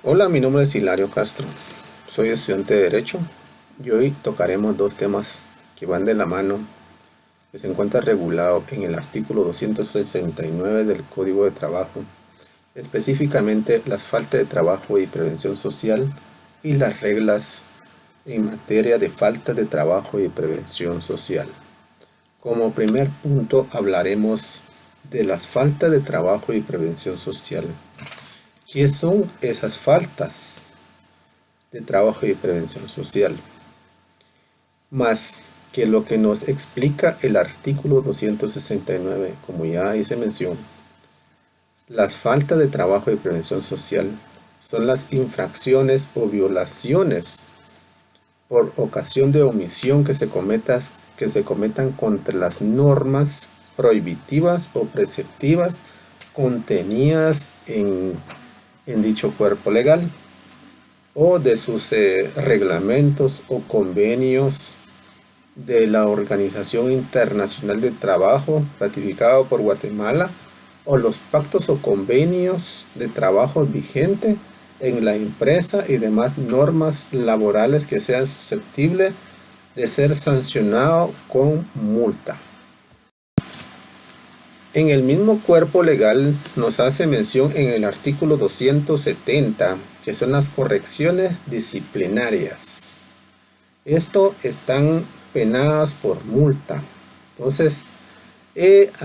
Hola, mi nombre es Hilario Castro. Soy estudiante de Derecho y hoy tocaremos dos temas que van de la mano, que se encuentra regulado en el artículo 269 del Código de Trabajo, específicamente las faltas de trabajo y prevención social y las reglas en materia de falta de trabajo y prevención social. Como primer punto hablaremos de las faltas de trabajo y prevención social. ¿Qué son esas faltas de trabajo y prevención social? Más que lo que nos explica el artículo 269, como ya hice mención, las faltas de trabajo y prevención social son las infracciones o violaciones por ocasión de omisión que se cometan contra las normas prohibitivas o preceptivas contenidas en dicho cuerpo legal o de sus reglamentos o convenios de la Organización Internacional de Trabajo ratificado por Guatemala o los pactos o convenios de trabajo vigentes en la empresa y demás normas laborales que sean susceptibles de ser sancionado con multa. En el mismo cuerpo legal nos hace mención en el artículo 270, que son las correcciones disciplinarias. Esto están penadas por multa. Entonces,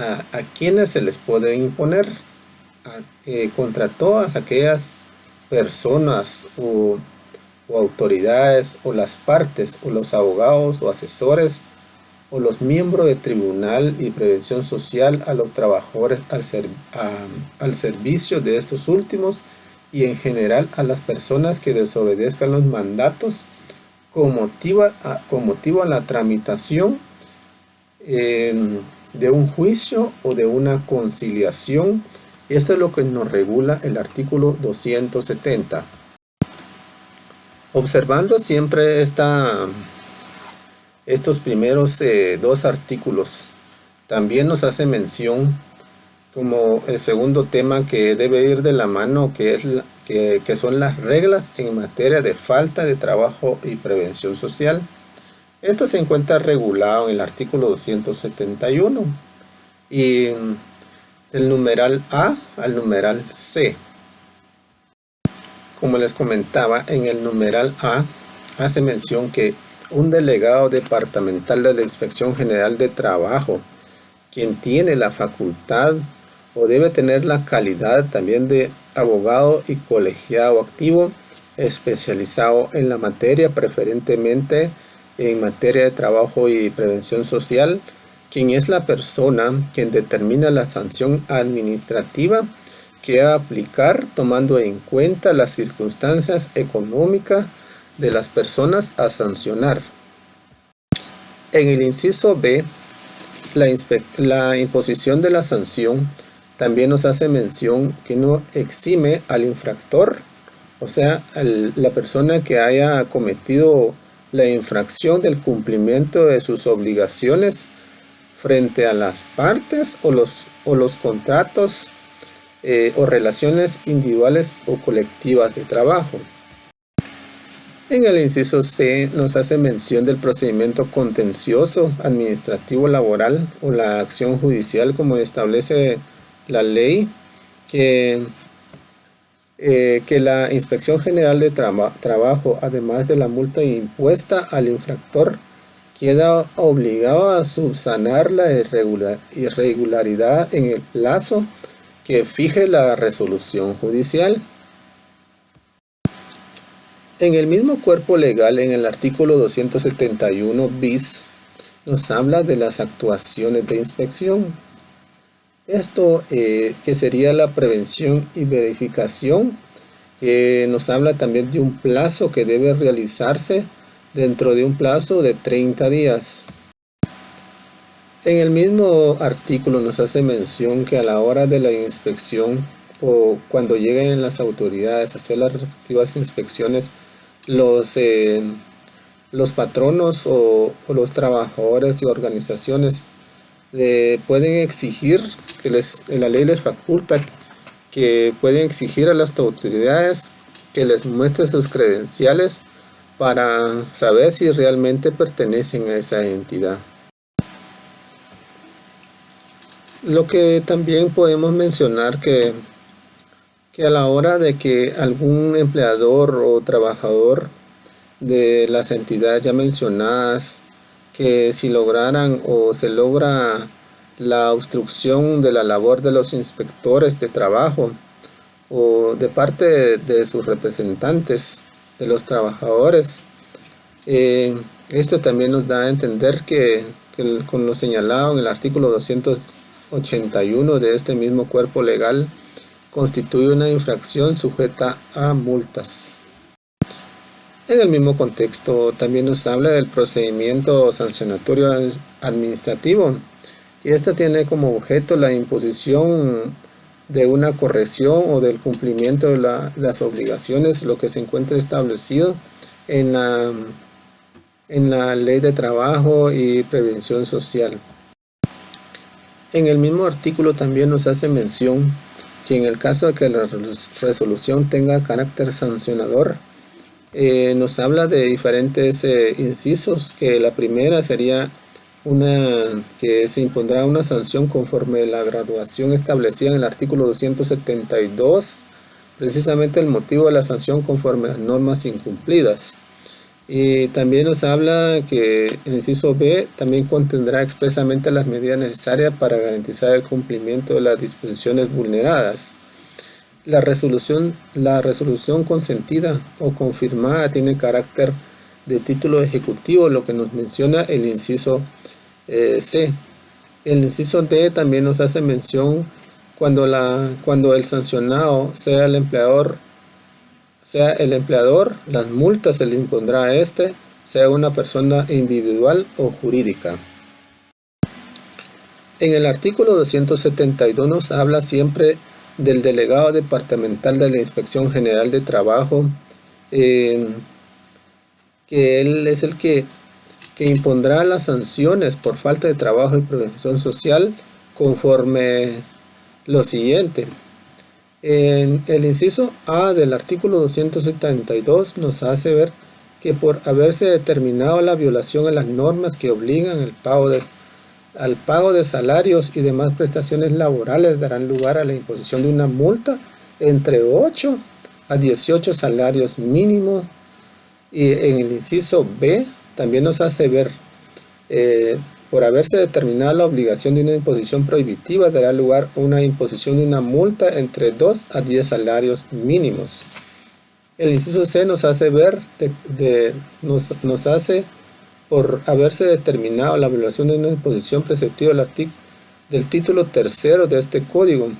¿a quiénes se les puede imponer? Contra todas aquellas personas o autoridades o las partes o los abogados o asesores o los miembros de tribunal y prevención social a los trabajadores al servicio de estos últimos y en general a las personas que desobedezcan los mandatos con motivo a la tramitación de un juicio o de una conciliación. Esto es lo que nos regula el artículo 270. Observando siempre estos primeros dos artículos, también nos hace mención como el segundo tema que debe ir de la mano, que son las reglas en materia de falta de trabajo y prevención social. Esto se encuentra regulado en el artículo 271 y del numeral A al numeral C. Como les comentaba, en el numeral A hace mención que un delegado departamental de la Inspección General de Trabajo, quien tiene la facultad o debe tener la calidad también de abogado y colegiado activo especializado en la materia, preferentemente en materia de trabajo y prevención social, quien es la persona quien determina la sanción administrativa que va a aplicar tomando en cuenta las circunstancias económicas de las personas a sancionar. En el inciso B, la imposición de la sanción también nos hace mención que no exime al infractor, o sea, la persona que haya cometido la infracción del cumplimiento de sus obligaciones frente a las partes o los contratos o relaciones individuales o colectivas de trabajo. En el inciso C nos hace mención del procedimiento contencioso administrativo laboral o la acción judicial como establece la ley, que la Inspección General de Trabajo, además de la multa impuesta al infractor, queda obligado a subsanar la irregularidad en el plazo que fije la resolución judicial. En el mismo cuerpo legal, en el artículo 271 bis, nos habla de las actuaciones de inspección. Esto que sería la prevención y verificación, nos habla también de un plazo que debe realizarse dentro de un plazo de 30 días. En el mismo artículo nos hace mención que a la hora de la inspección o cuando lleguen las autoridades a hacer las respectivas inspecciones, los patronos o los trabajadores y organizaciones pueden exigir, la ley les faculta, que pueden exigir a las autoridades que les muestre sus credenciales para saber si realmente pertenecen a esa entidad. Lo que también podemos mencionar que a la hora de que algún empleador o trabajador de las entidades ya mencionadas, que si lograran o se logra la obstrucción de la labor de los inspectores de trabajo o de parte de sus representantes, de los trabajadores, esto también nos da a entender que con lo señalado en el artículo 281 de este mismo cuerpo legal, constituye una infracción sujeta a multas. En el mismo contexto también nos habla del procedimiento sancionatorio administrativo, y esto tiene como objeto la imposición de una corrección o del cumplimiento de las obligaciones, lo que se encuentra establecido en la Ley de Trabajo y Prevención Social. En el mismo artículo también nos hace mención que en el caso de que la resolución tenga carácter sancionador, nos habla de diferentes incisos, que la primera sería que se impondrá una sanción conforme la graduación establecida en el artículo 272, precisamente el motivo de la sanción conforme a las normas incumplidas. Y también nos habla que el inciso B también contendrá expresamente las medidas necesarias para garantizar el cumplimiento de las disposiciones vulneradas. La resolución consentida o confirmada tiene carácter de título ejecutivo, lo que nos menciona el inciso C. El inciso D también nos hace mención cuando el sancionado sea el empleador, las multas se le impondrá a este, sea una persona individual o jurídica. En el artículo 272 nos habla siempre del delegado departamental de la Inspección General de Trabajo, que él es el que impondrá las sanciones por falta de trabajo y prevención social conforme lo siguiente. En el inciso A del artículo 272 nos hace ver que por haberse determinado la violación a las normas que obligan al pago de salarios y demás prestaciones laborales, darán lugar a la imposición de una multa entre 8 a 18 salarios mínimos. Y en el inciso B también nos hace ver, por haberse determinado la obligación de una imposición prohibitiva, dará lugar a una imposición de una multa entre 2 a 10 salarios mínimos. El inciso C nos hace ver, nos hace, por haberse determinado la violación de una disposición preceptiva del título tercero de este código.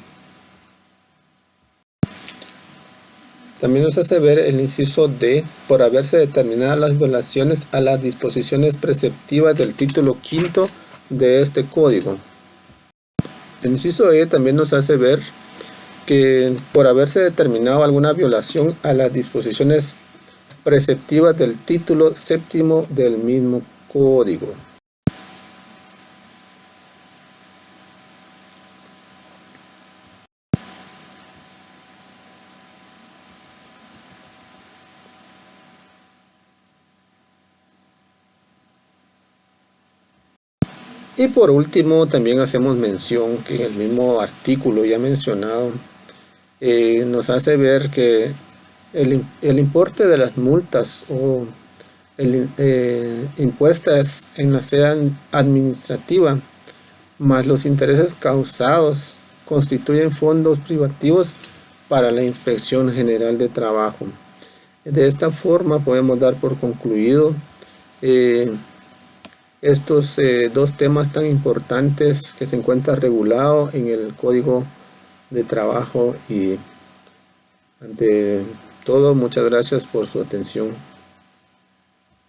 También nos hace ver el inciso D, por haberse determinado las violaciones a las disposiciones preceptivas del título quinto de este código. El inciso E también nos hace ver que por haberse determinado alguna violación a las disposiciones preceptivas del título séptimo del mismo código. Y por último, también hacemos mención que en el mismo artículo ya mencionado, nos hace ver que el importe de las multas o impuestas en la sede administrativa más los intereses causados constituyen fondos privativos para la Inspección General de Trabajo. De esta forma podemos dar por concluido estos dos temas tan importantes que se encuentran regulados en el Código de Trabajo. Y ante todo, muchas gracias por su atención.